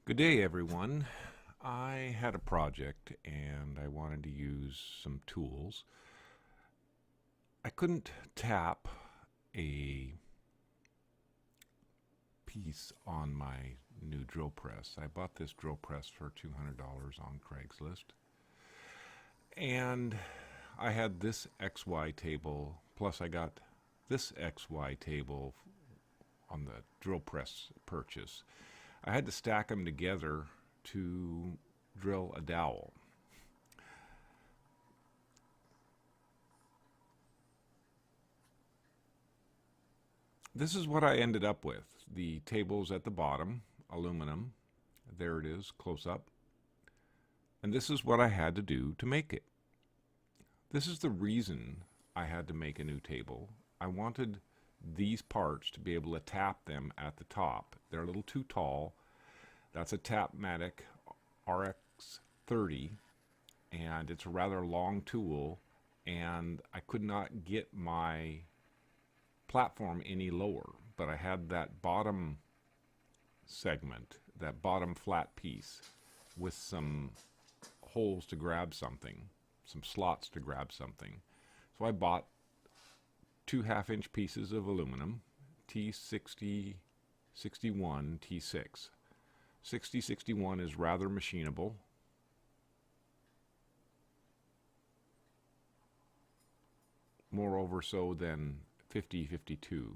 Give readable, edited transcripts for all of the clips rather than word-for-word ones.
Good day, everyone. I had a project and I wanted to use some tools. I couldn't tap a piece on my new drill press. I bought this drill press for $200 on Craigslist. And I had this XY table, plus I got this XY table on the drill press purchase. I had to stack them together to drill a dowel. This is what I ended up with. The table's at the bottom, aluminum. There it is, close up. And this is what I had to do to make it. This is the reason I had to make a new table. I wanted these parts to be able to tap them at the top. They're a little too tall. That's a Tapmatic RX30, and it's a rather long tool, and I could not get my platform any lower, but I had that bottom segment, that bottom flat piece with some holes to grab something, some slots to grab something. So I bought 2 half-inch pieces of aluminum, T60, 61, T6. 6061 is rather machinable. Moreover so than 5052.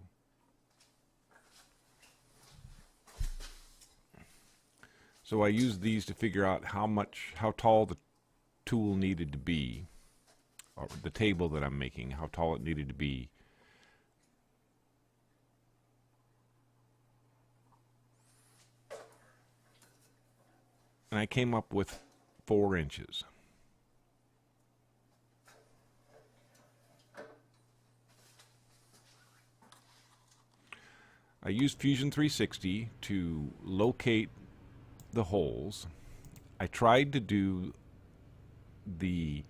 So I used these to figure out how tall the tool needed to be, or the table that I'm making, how tall it needed to be. And I came up with 4 inches. I used Fusion 360 to locate the holes. I tried to do the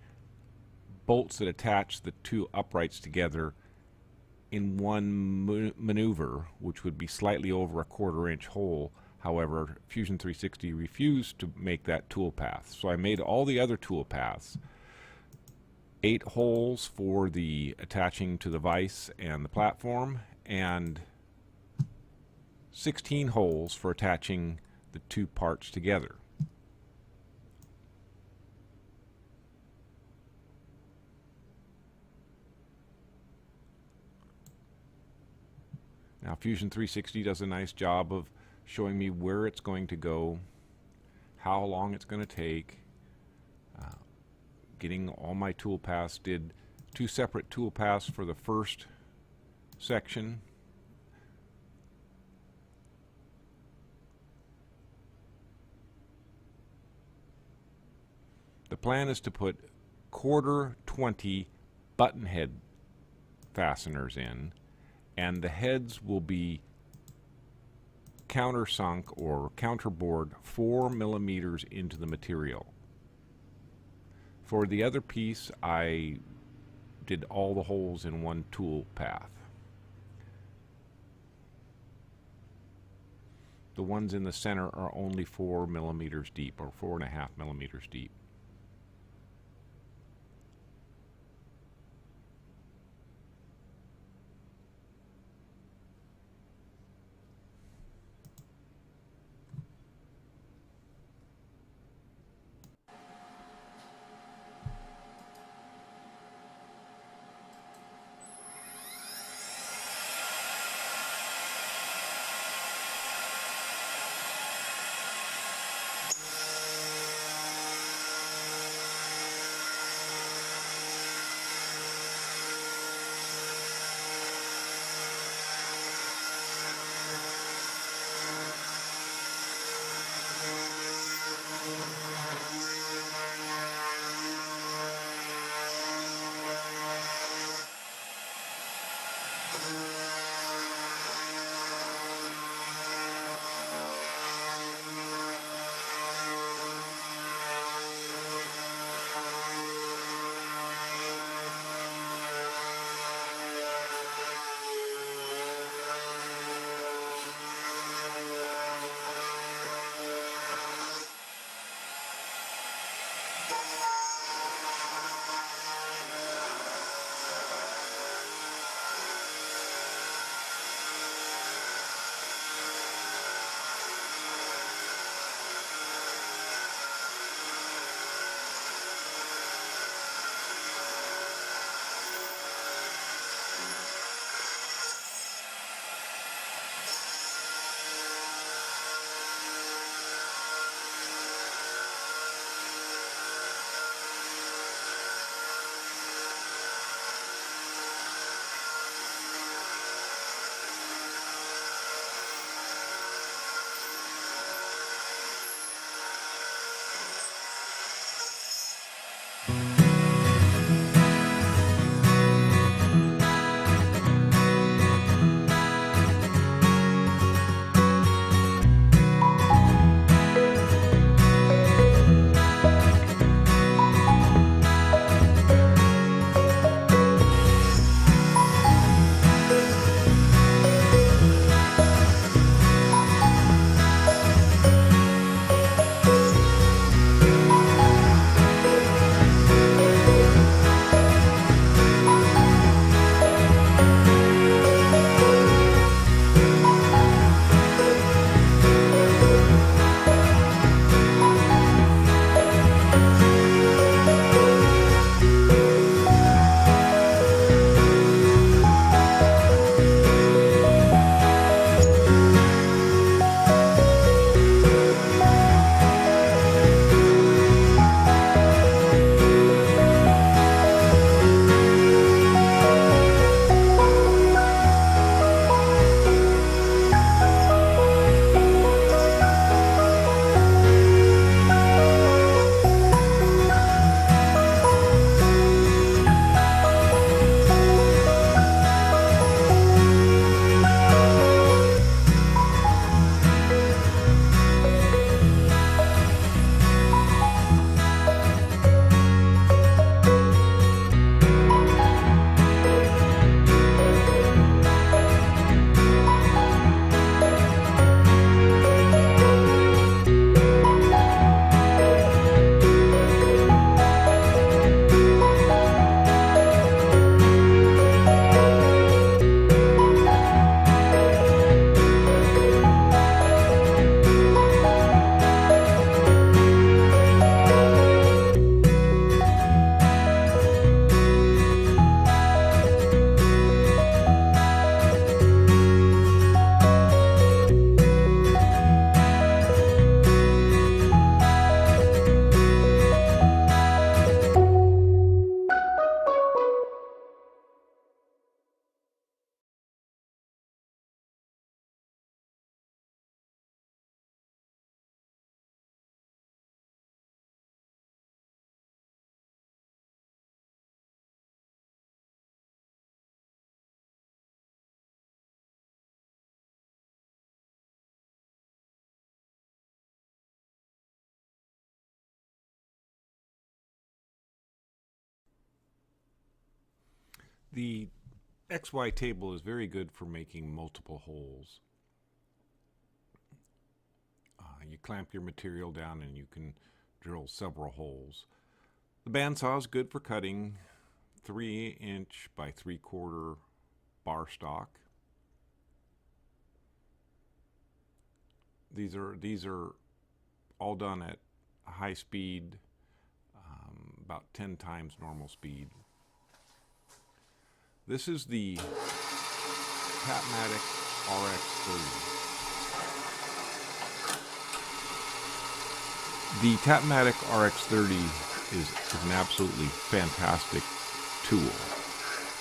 bolts that attach the 2 uprights together in one maneuver, which would be slightly over a 1/4 inch hole. However, Fusion 360 refused to make that tool path. So I made all the other tool paths. 8 holes for the attaching to the vise and the platform, and 16 holes for attaching the 2 parts together. Now Fusion 360 does a nice job of showing me where it's going to go, how long it's going to take, getting all my tool paths. Did 2 separate tool paths for the first section. The plan is to put 1/4 20 button head fasteners in, and the heads will be countersunk or counterbored 4 millimeters into the material. For the other piece, I did all the holes in one tool path. The ones in the center are only 4 millimeters deep, or 4.5 millimeters deep. The XY table is very good for making multiple holes. You clamp your material down and you can drill several holes. The bandsaw is good for cutting 3" by 3/4 bar stock. These are all done at high speed, about 10 times normal speed. This is the Tapmatic RX30. The Tapmatic RX30 is an absolutely fantastic tool.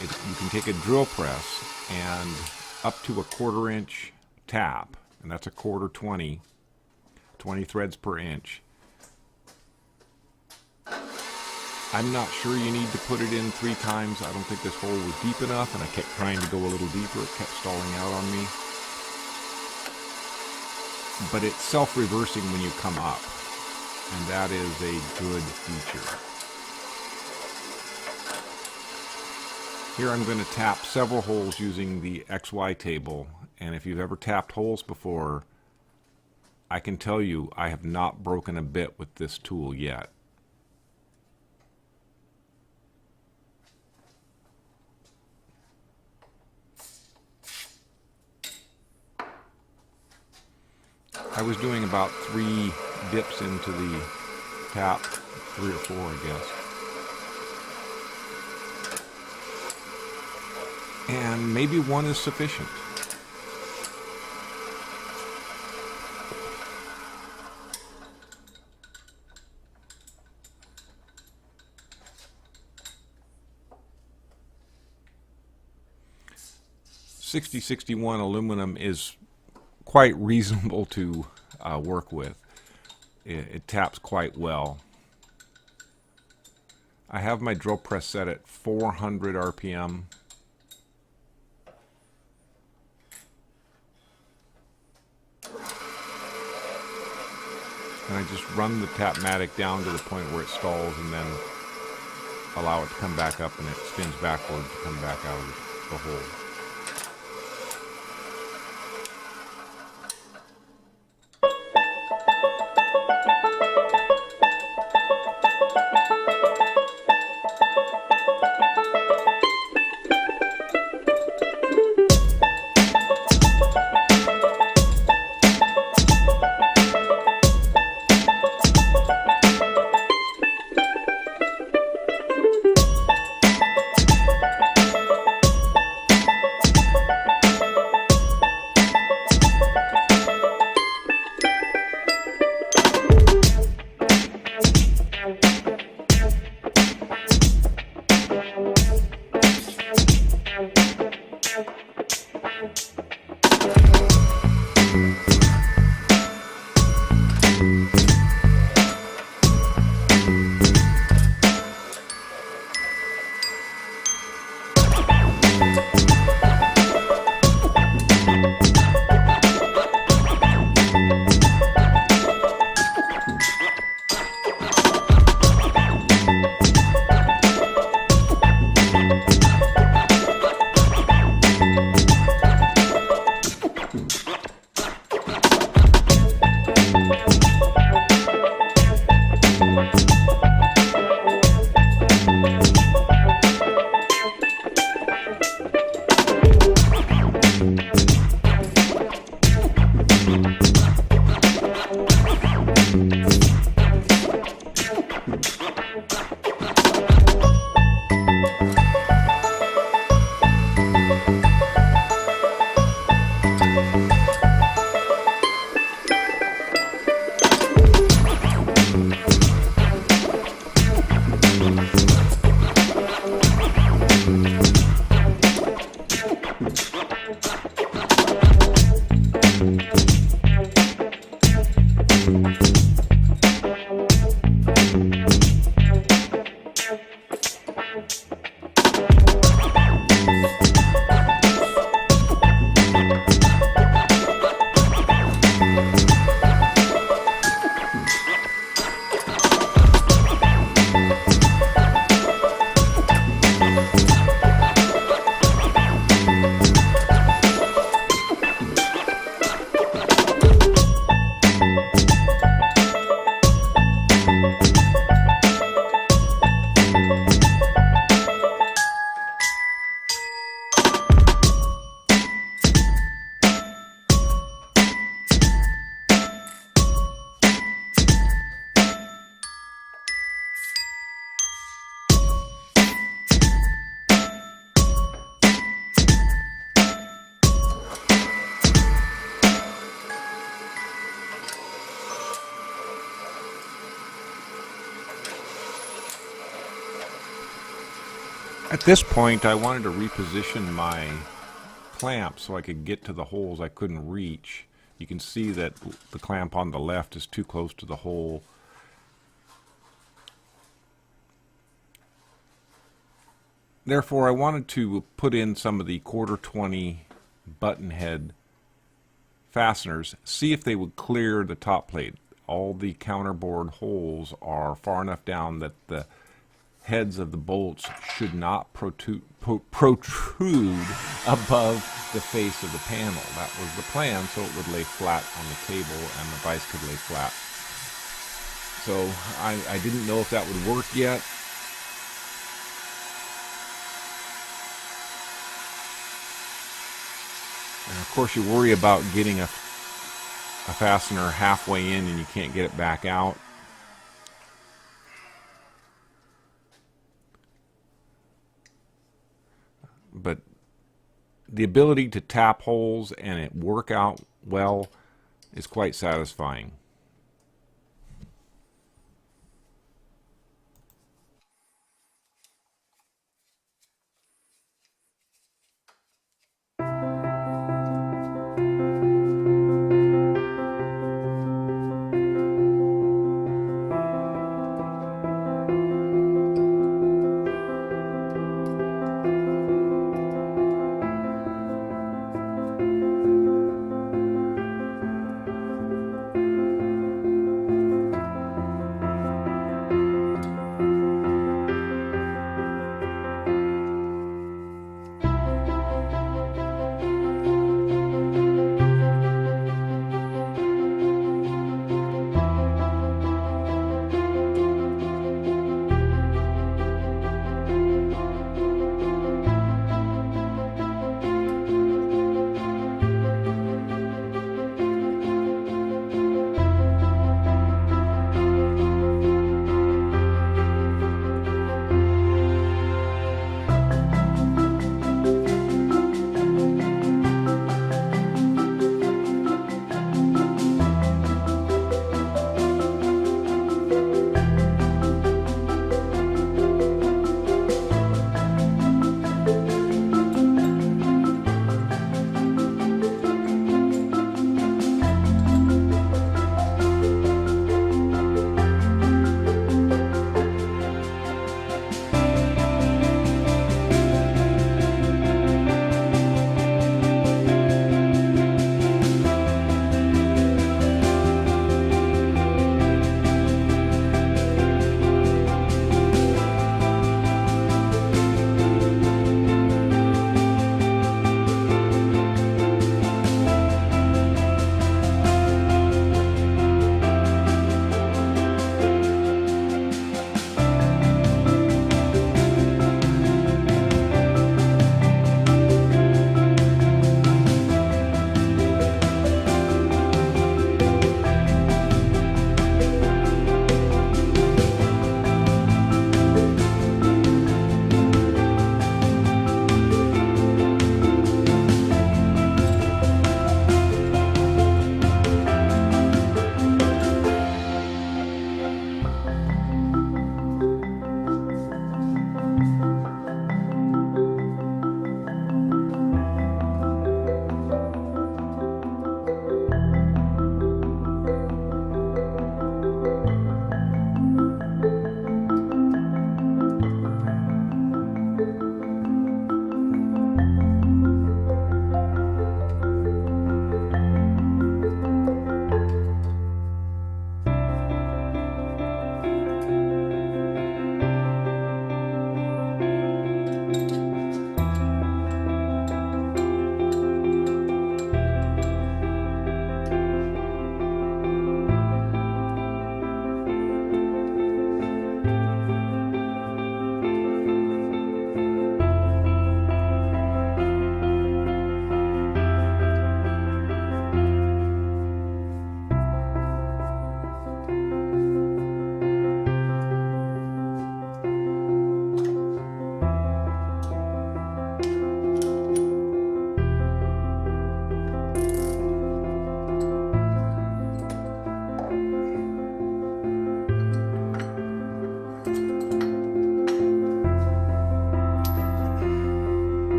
You can take a drill press and up to a 1/4 inch tap, and that's a 1/4 20 threads per inch. I'm not sure you need to put it in 3 times. I don't think this hole was deep enough, and I kept trying to go a little deeper. It kept stalling out on me. But it's self-reversing when you come up, and that is a good feature. Here I'm going to tap several holes using the XY table, and if you've ever tapped holes before, I can tell you I have not broken a bit with this tool yet. I was doing about 3 dips into the tap, 3 or 4 I guess. And maybe 1 is sufficient. .6061 aluminum is quite reasonable to work with. It taps quite well. I have my drill press set at 400 RPM. And I just run the Tapmatic down to the point where it stalls and then allow it to come back up, and it spins backwards to come back out of the hole. At this point, I wanted to reposition my clamp so I could get to the holes I couldn't reach. You can see that the clamp on the left is too close to the hole. Therefore, I wanted to put in some of the 1/4-20 button head fasteners, see if they would clear the top plate. All the counterbore holes are far enough down that the heads of the bolts should not protrude above the face of the panel. That was the plan, so it would lay flat on the table and the vise could lay flat. So I didn't know if that would work yet. And of course you worry about getting a fastener halfway in and you can't get it back out. But the ability to tap holes and it work out well is quite satisfying.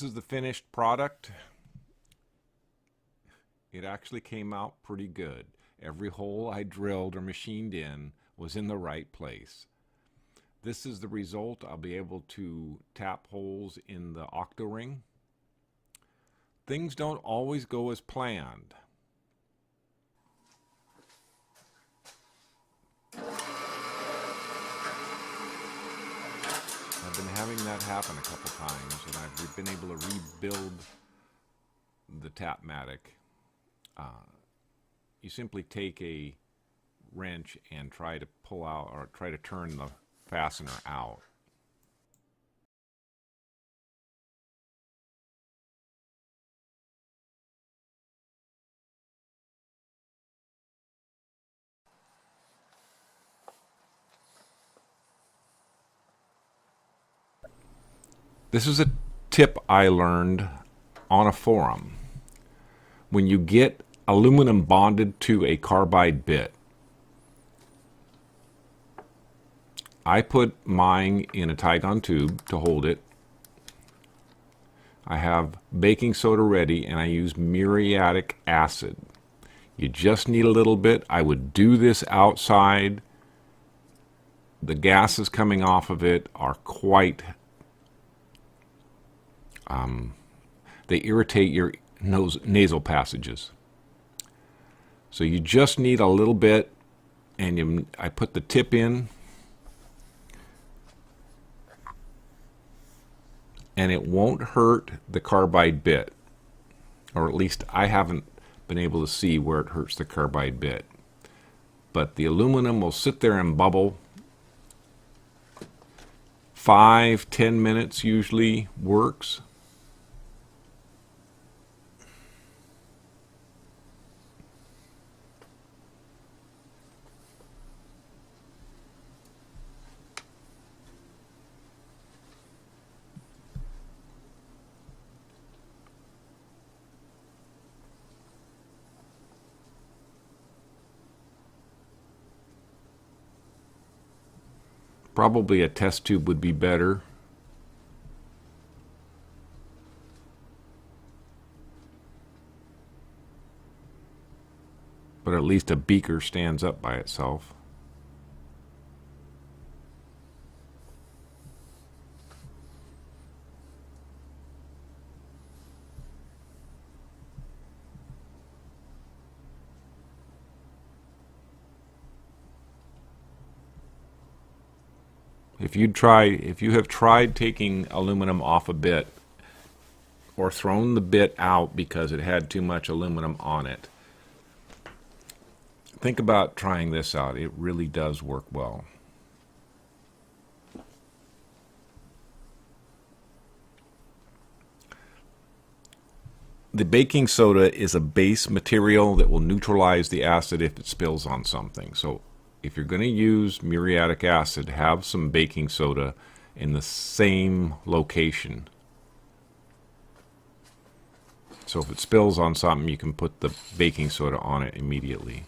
is the finished product. It actually came out pretty good. Every hole I drilled or machined in was in the right place. This is the result. I'll be able to tap holes in the octo-ring. Things don't always go as planned. I've been having that happen a couple times, and I've been able to rebuild the Tapmatic. You simply take a wrench and try to pull out or try to turn the fastener out. This is a tip I learned on a forum. When you get aluminum bonded to a carbide bit, I put mine in a Tigon tube to hold it. I have baking soda ready and I use muriatic acid. You just need a little bit. I would do this outside. The gases coming off of it are quite they irritate your nasal passages. So you just need a little bit, and I put the tip in, and it won't hurt the carbide bit, or at least I haven't been able to see where it hurts the carbide bit. But the aluminum will sit there and bubble. 5-10 minutes usually works. Probably a test tube would be better. But at least a beaker stands up by itself. If you have tried taking aluminum off a bit or thrown the bit out because it had too much aluminum on it, think about trying this out. It really does work well. The baking soda is a base material that will neutralize the acid if it spills on something. So if you're going to use muriatic acid, have some baking soda in the same location. So if it spills on something, you can put the baking soda on it immediately.